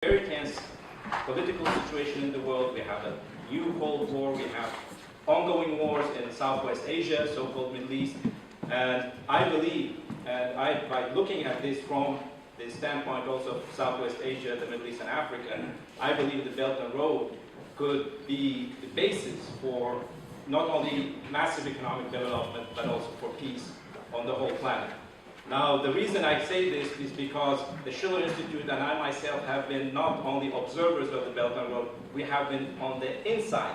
very tense political situation in the world. We have a new Cold War. We have ongoing wars in Southwest Asia, so-called Middle East. And I believe, by looking at this from the standpoint also of Southwest Asia, the Middle East and Africa, I believe the Belt and Road could be the basis for not only massive economic development, but also for peace on the whole planet. Now, the reason I say this is because the Schiller Institute and I myself have been not only observers of the Belt and Road, we have been on the inside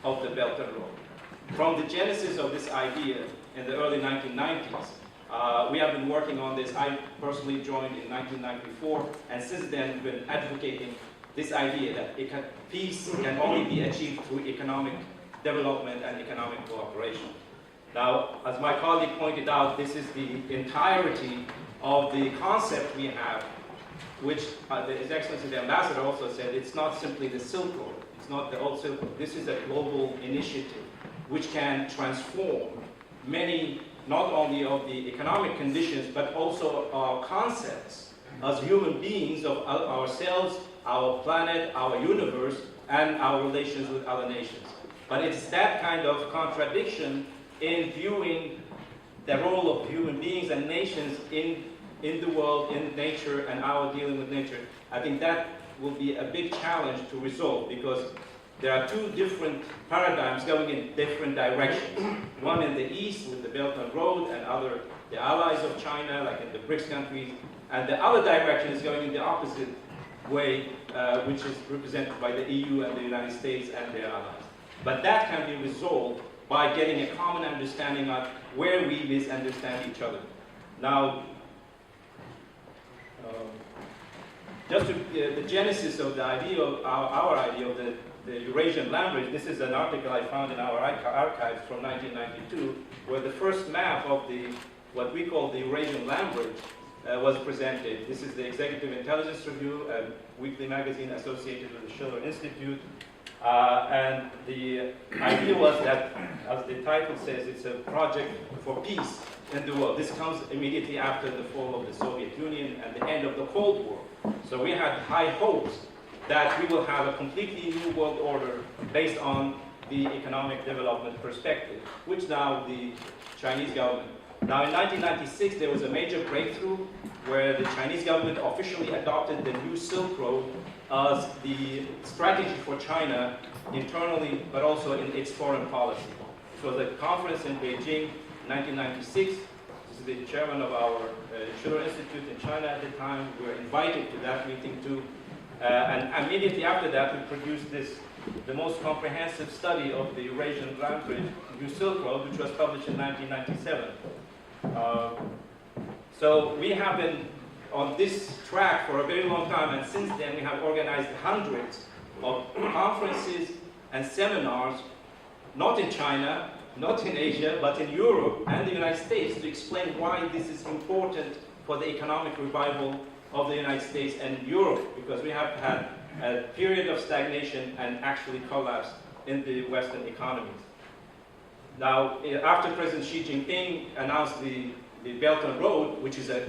of the Belt and Road. From the genesis of this idea in the early 1990s, we have been working on this. I personally joined in 1994, and since then been advocating this idea that peace can only be achieved through economic development and economic cooperation. Now, as my colleague pointed out, this is the entirety of the concept we have, which His Excellency the Ambassador also said, it's not simply the Silk Road, it's not the old Silk Road. This is a global initiative which can transform many, not only of the economic conditions, but also our concepts as human beings of ourselves, our planet, our universe, and our relations with other nations. But it's that kind of contradiction in viewing the role of human beings and nations in the world, in nature, and our dealing with nature. I think that will be a big challenge to resolve, because there are two different paradigms going in different directions. One in the east with the Belt and Road and the allies of China, like in the BRICS countries, and the other direction is going in the opposite way, which is represented by the EU and the United States and their allies. But that can be resolved by getting a common understanding of where we misunderstand each other. Now, just the genesis of the idea of our idea of the Eurasian language, this is an article I found in our archives from 1992, where the first map of what we call the Eurasian language was presented. This is the Executive Intelligence Review, a weekly magazine associated with the Schiller Institute. And the idea was that, as the title says, it's a project for peace in the world. This comes immediately after the fall of the Soviet Union and the end of the Cold War. So we had high hopes that we will have a completely new world order based on the economic development perspective, which now the Chinese government. Now in 1996, there was a major breakthrough where the Chinese government officially adopted the new Silk Road as the strategy for China internally, but also in its foreign policy. It was a conference in Beijing in 1996. This is the chairman of our Schiller Institute in China at the time. We were invited to that meeting too. And immediately after that, we produced the most comprehensive study of the Eurasian language, New Silk Road, which was published in 1997. So we have been on this track for a very long time, and since then we have organized hundreds of conferences and seminars, not in China, not in Asia, but in Europe and the United States, to explain why this is important for the economic revival of the United States and Europe, because we have had a period of stagnation and actually collapse in the Western economies. Now, after President Xi Jinping announced the Belt and Road, which is a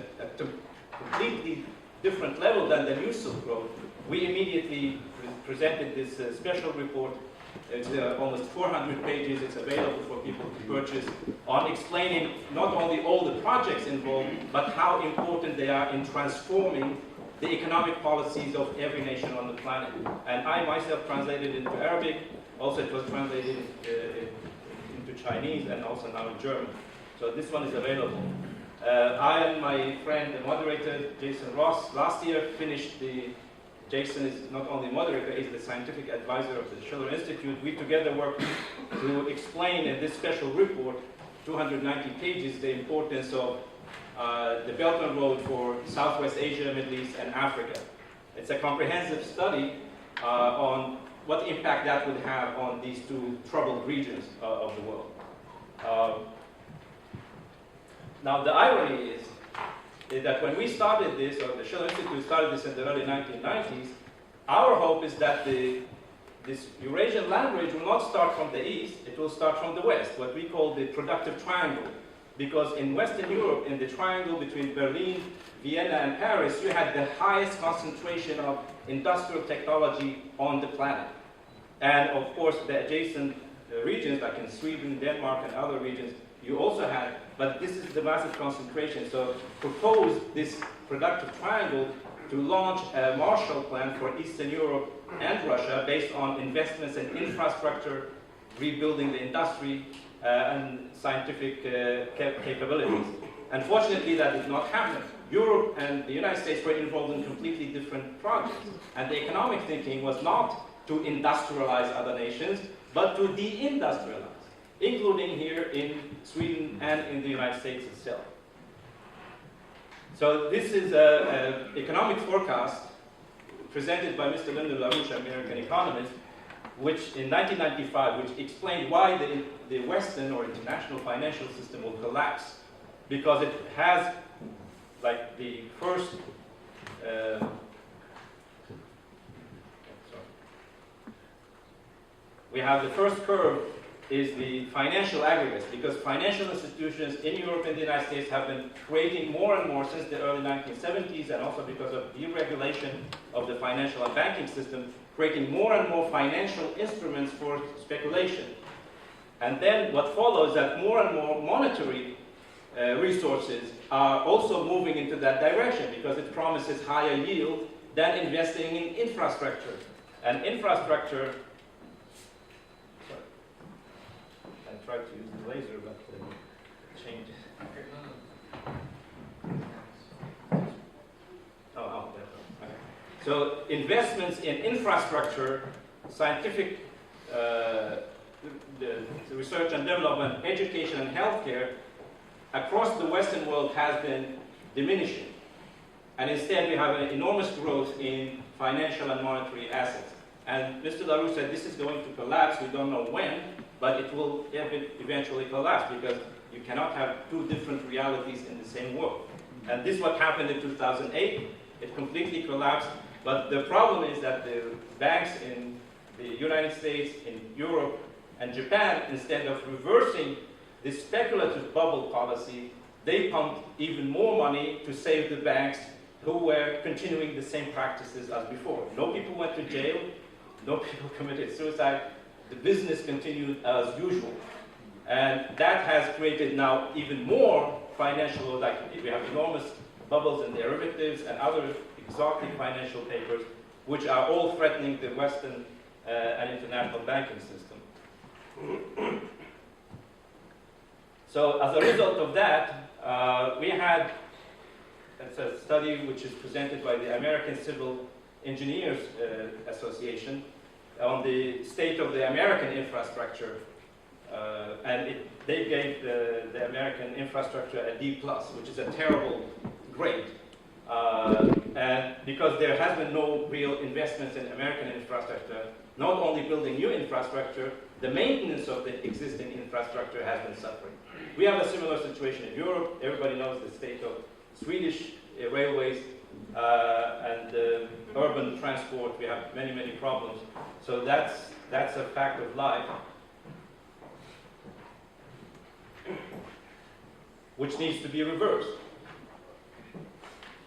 completely different level than the New Silk Road, we immediately presented this special report. It's almost 400 pages. It's available for people to purchase, on explaining not only all the projects involved, but how important they are in transforming the economic policies of every nation on the planet. And I myself translated into Arabic. Also, it was translated into Chinese and also now in German. So this one is available. I and my friend, the moderator, Jason Ross, last year finished Jason is not only moderator, he's the scientific advisor of the Schiller Institute. We together worked to explain in this special report, 290 pages, the importance of the Belt and Road for Southwest Asia, Middle East, and Africa. It's a comprehensive study on what impact that would have on these two troubled regions of the world. Now, the irony is that when we started this, or the Schiller Institute started this in the early 1990s, our hope is that this Eurasian language will not start from the east, it will start from the west, what we call the productive triangle. Because in Western Europe, in the triangle between Berlin, Vienna, and Paris, you had the highest concentration of industrial technology on the planet. And of course, the adjacent regions, like in Sweden, Denmark, and other regions, you also had, but this is the massive concentration. So propose this productive triangle to launch a Marshall Plan for Eastern Europe and Russia based on investments in infrastructure, rebuilding the industry, and scientific capabilities. Unfortunately, that did not happen. Europe and the United States were involved in completely different projects. And the economic thinking was not to industrialize other nations, but to deindustrialize, including here in Sweden and in the United States itself. So this is an economic forecast presented by Mr. Lyndon LaRouche, an American economist, which in 1995, which explained why the Western or international financial system will collapse, because it has like the first we have the first curve is the financial aggregates, because financial institutions in Europe and the United States have been creating more and more since the early 1970s, and also because of deregulation of the financial and banking system, creating more and more financial instruments for speculation. And then what follows that more and more monetary resources are also moving into that direction, because it promises higher yield than investing in infrastructure. And infrastructure, I tried to use the laser, but it changed. Oh, okay. So investments in infrastructure, scientific the research and development, education and healthcare across the Western world has been diminishing. And instead we have an enormous growth in financial and monetary assets. And Mr. LaRouche said this is going to collapse, we don't know when, but it will eventually collapse, because you cannot have two different realities in the same world. And this is what happened in 2008. It completely collapsed. But the problem is that the banks in the United States, in Europe, and Japan, instead of reversing this speculative bubble policy, they pumped even more money to save the banks who were continuing the same practices as before. No people went to jail, no people committed suicide. The business continued as usual. And that has created now even more financial, like we have enormous bubbles in derivatives and other exotic financial papers, which are all threatening the Western and international banking system. So as a result of that, we had a study which is presented by the American Civil Engineers Association on the state of the American infrastructure. And they gave the American infrastructure a D+, which is a terrible grade. And because there has been no real investments in American infrastructure, not only building new infrastructure, the maintenance of the existing infrastructure has been suffering. We have a similar situation in Europe. Everybody knows the state of Swedish railways and urban transport. We have many, many problems. So that's a fact of life, which needs to be reversed.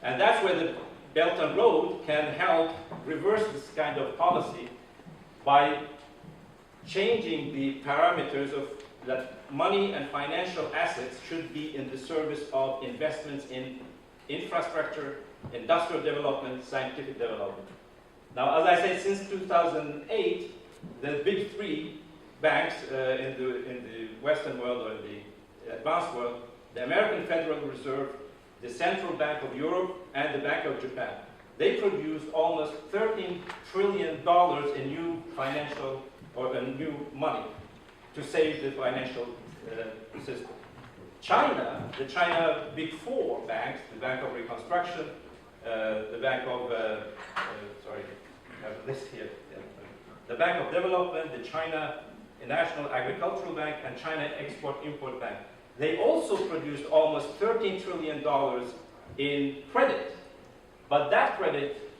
And that's where the Belt and Road can help reverse this kind of policy by changing the parameters of that money and financial assets should be in the service of investments in infrastructure, industrial development, scientific development. Now, as I said, since 2008, the big three banks in the Western world or in the advanced world, the American Federal Reserve, the Central Bank of Europe, and the Bank of Japan, they produced almost $13 trillion in new financial or new money to save the financial system. China, the China Big Four banks, the Bank of Reconstruction, the Bank of, sorry, I have a list here. Yeah. The Bank of Development, the China National Agricultural Bank, and China Export-Import Bank. They also produced almost $13 trillion in credit. But that credit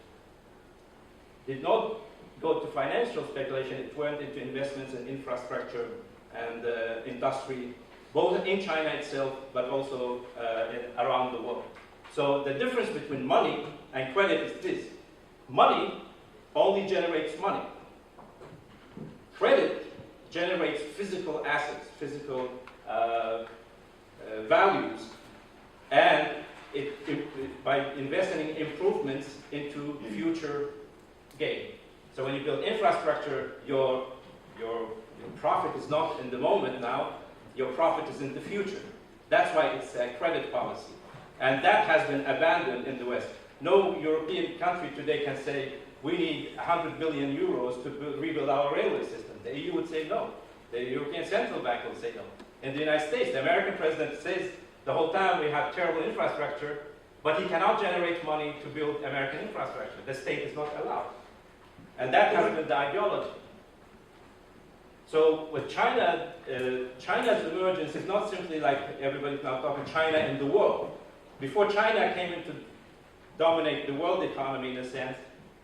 did not go to financial speculation. It went into investments in infrastructure and industry, both in China itself, but also around the world. So the difference between money and credit is this. Money only generates money. Credit generates physical assets, physical values, and by investing in improvements into future gain. So when you build infrastructure, your profit is not in the moment now, your profit is in the future. That's why it's a credit policy. And that has been abandoned in the West. No European country today can say, we need 100 billion euros to rebuild our railway system. The EU would say no. The European Central Bank will say no. In the United States, the American president says the whole time we have terrible infrastructure, but he cannot generate money to build American infrastructure. The state is not allowed. And that has been the ideology. So with China, China's emergence is not simply like everybody's now talking China in the world. Before China came in to dominate the world economy in a sense,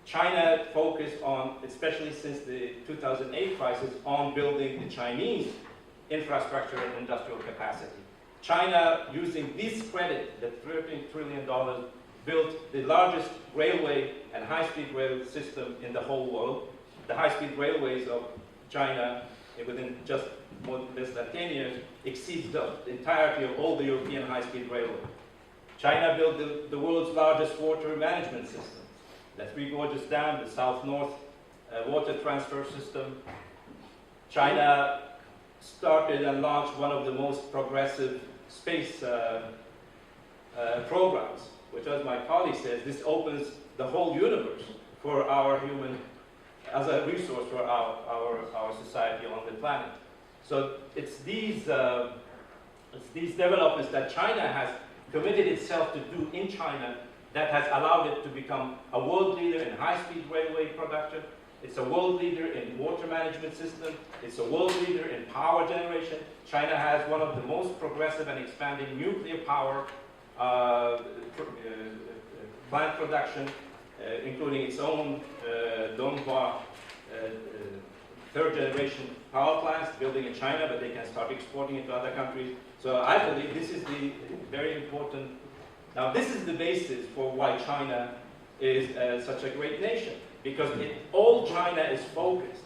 China focused on, especially since the 2008 crisis, on building the Chinese infrastructure and industrial capacity. China, using this credit, the $13 trillion, built the largest railway and high-speed rail system in the whole world. The high-speed railways of China, within just less than 10 years, exceeds the entirety of all the European high-speed railways. China built the world's largest water management system. The Three Gorges Dam, the South-North water transfer system. China started and launched one of the most progressive space programs, which, as my colleague says, this opens the whole universe for our human, as a resource for our society on the planet. So it's these developments that China has committed itself to do in China that has allowed it to become a world leader in high-speed railway production. It's a world leader in water management system. It's a world leader in power generation. China has one of the most progressive and expanding nuclear power plant production, including its own Donghua third-generation power plants, building in China, but they can start exporting it to other countries. So I believe this is the very important. Now, this is the basis for why China is such a great nation, because all China is focused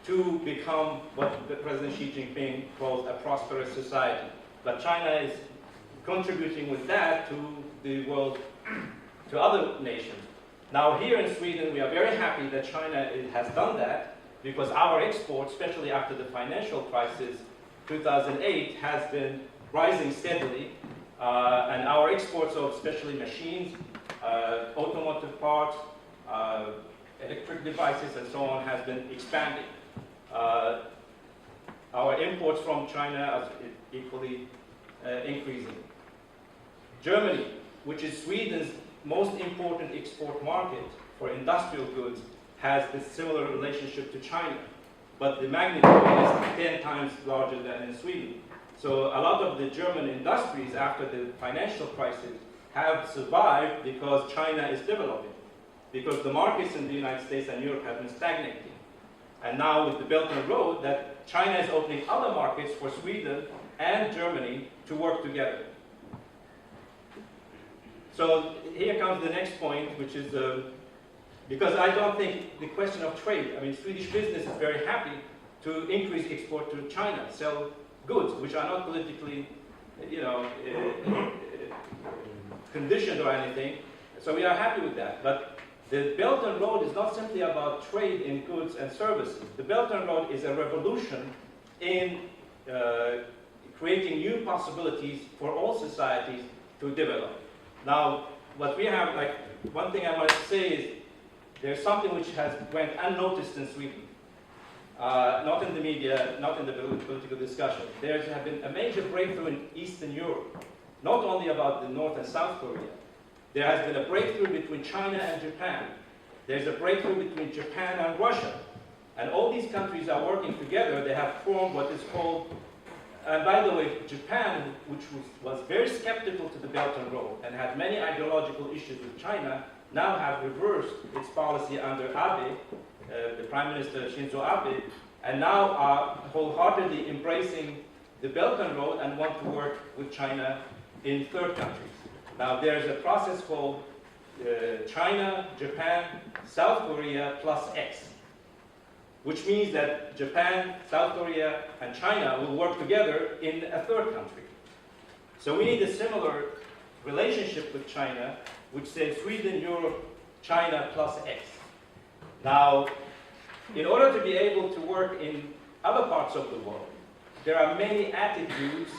to become what the President Xi Jinping calls a prosperous society. But China is contributing with that to the world, to other nations. Now, here in Sweden, we are very happy that China has done that, because our exports, especially after the financial crisis, 2008, has been rising steadily. And our exports of especially machines, automotive parts, electric devices, and so on, has been expanding. Our imports from China are equally increasing. Germany, which is Sweden's most important export market for industrial goods, has this similar relationship to China, but the magnitude is 10 times larger than in Sweden. So a lot of the German industries after the financial crisis have survived because China is developing, because the markets in the United States and Europe have been stagnating. And now with the Belt and Road, that China is opening other markets for Sweden and Germany to work together. So here comes the next point, which is, because I don't think the question of trade, I mean, Swedish business is very happy to increase export to China, sell goods which are not politically, conditioned or anything. So we are happy with that. But the Belt and Road is not simply about trade in goods and services. The Belt and Road is a revolution in creating new possibilities for all societies to develop. Now, what we have, like, one thing I want to say is there's something which has went unnoticed in Sweden. Not in the media, not in the political discussion. There has been a major breakthrough in Eastern Europe, not only about the North and South Korea. There has been a breakthrough between China and Japan. There's a breakthrough between Japan and Russia. And all these countries are working together. They have formed what is called, and by the way, Japan, which was very skeptical to the Belt and Road and had many ideological issues with China, now have reversed its policy under Abe, the Prime Minister Shinzo Abe, and now are wholeheartedly embracing the Belt and Road and want to work with China in third countries. Now, there's a process called China, Japan, South Korea plus X, which means that Japan, South Korea, and China will work together in a third country. So we need a similar relationship with China, which says Sweden, Europe, China plus X. Now, in order to be able to work in other parts of the world, there are many attitudes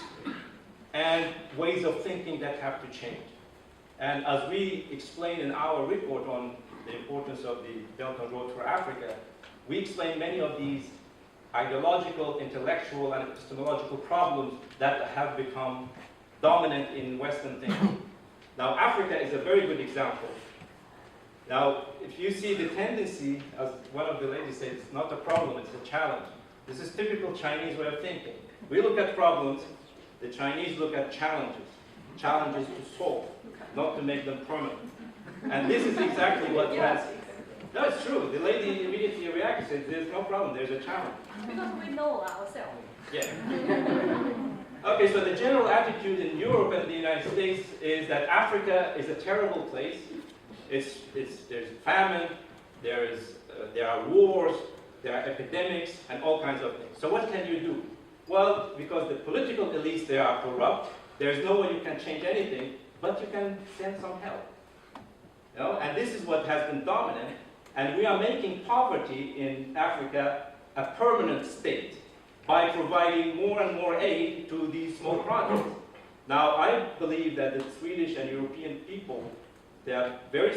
and ways of thinking that have to change. And as we explain in our report on the importance of the Belt and Road for Africa, we explain many of these ideological, intellectual, and epistemological problems that have become dominant in Western thinking. Now, Africa is a very good example. Now, if you see the tendency, as one of the ladies said, it's not a problem, it's a challenge. This is typical Chinese way of thinking. We look at problems, the Chinese look at challenges. Challenges to solve, not to make them permanent. And this is exactly what has... No, it's true. The lady immediately reacted and said, there's no problem, there's a challenge. Because we know ourselves. Yeah. Okay, so the general attitude in Europe and the United States is that Africa is a terrible place. There's famine, there are wars, there are epidemics, and all kinds of things. So what can you do? Well, because the political elites there are corrupt, there's no way you can change anything, but you can send some help. You know? And this is what has been dominant. And we are making poverty in Africa a permanent state by providing more and more aid to these small projects. Now, I believe that the Swedish and European people, they are very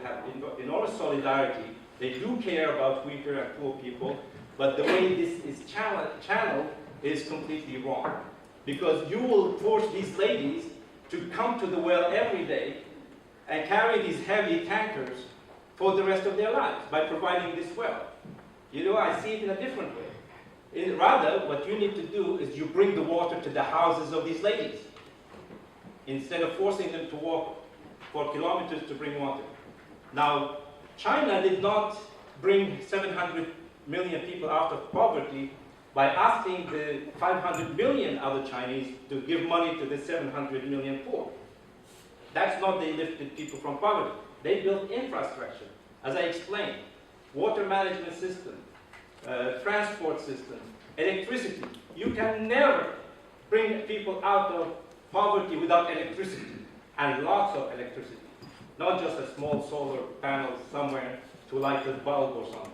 have enormous solidarity. They do care about weaker and poor people, but the way this is channeled is completely wrong. Because you will force these ladies to come to the well every day and carry these heavy tankers for the rest of their lives by providing this well. You know, I see it in a different way. Rather, what you need to do is you bring the water to the houses of these ladies instead of forcing them to walk for kilometers to bring water. Now, China did not bring 700 million people out of poverty by asking the 500 million other Chinese to give money to the 700 million poor. That's not they lifted people from poverty. They built infrastructure, as I explained, water management system, transport system, electricity. You can never bring people out of poverty without electricity, and lots of electricity. Not just a small solar panel somewhere to light a bulb or something.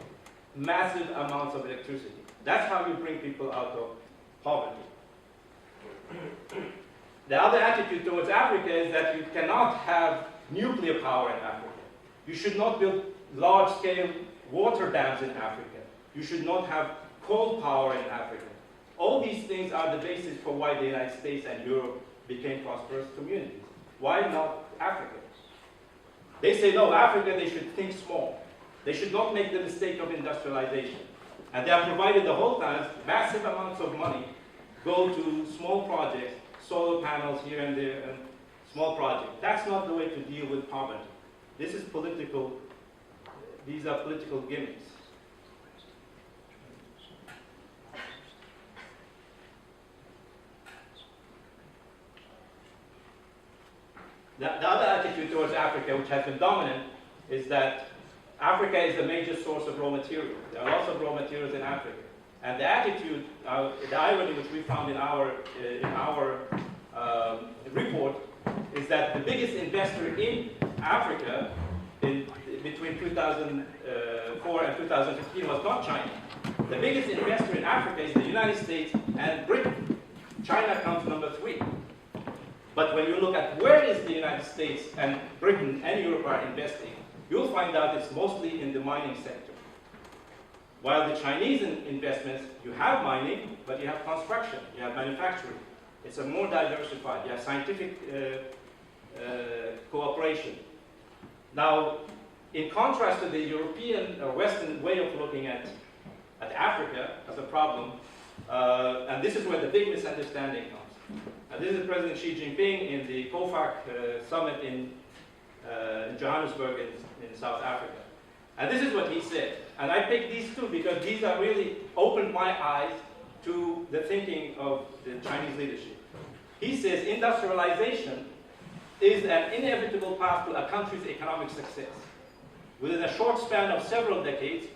Massive amounts of electricity. That's how you bring people out of poverty. The other attitude towards Africa is that you cannot have nuclear power in Africa. You should not build large-scale water dams in Africa. You should not have coal power in Africa. All these things are the basis for why the United States and Europe became prosperous communities. Why not Africa? They say, no, Africa, they should think small. They should not make the mistake of industrialization. And they have provided the whole time massive amounts of money go to small projects, solar panels here and there, and small projects. That's not the way to deal with poverty. This is political, these are political gimmicks. The other attitude towards Africa, which has been dominant, is that Africa is a major source of raw material. There are lots of raw materials in Africa. And the attitude, the irony which we found in our report, is that the biggest investor in Africa between 2004 and 2015 was not China. The biggest investor in Africa is the United States and Britain. China comes number 3. But when you look at where is the United States and Britain and Europe are investing, you'll find out it's mostly in the mining sector. While the Chinese investments, you have mining, but you have construction, you have manufacturing. It's a more diversified, you have scientific cooperation. Now, in contrast to the European or Western way of looking at Africa as a problem, and this is where the big misunderstanding comes. This is President Xi Jinping in the COFAC summit in Johannesburg in South Africa. And this is what he said. And I picked these two because these are really opened my eyes to the thinking of the Chinese leadership. He says industrialization is an inevitable path to a country's economic success. Within a short span of several decades,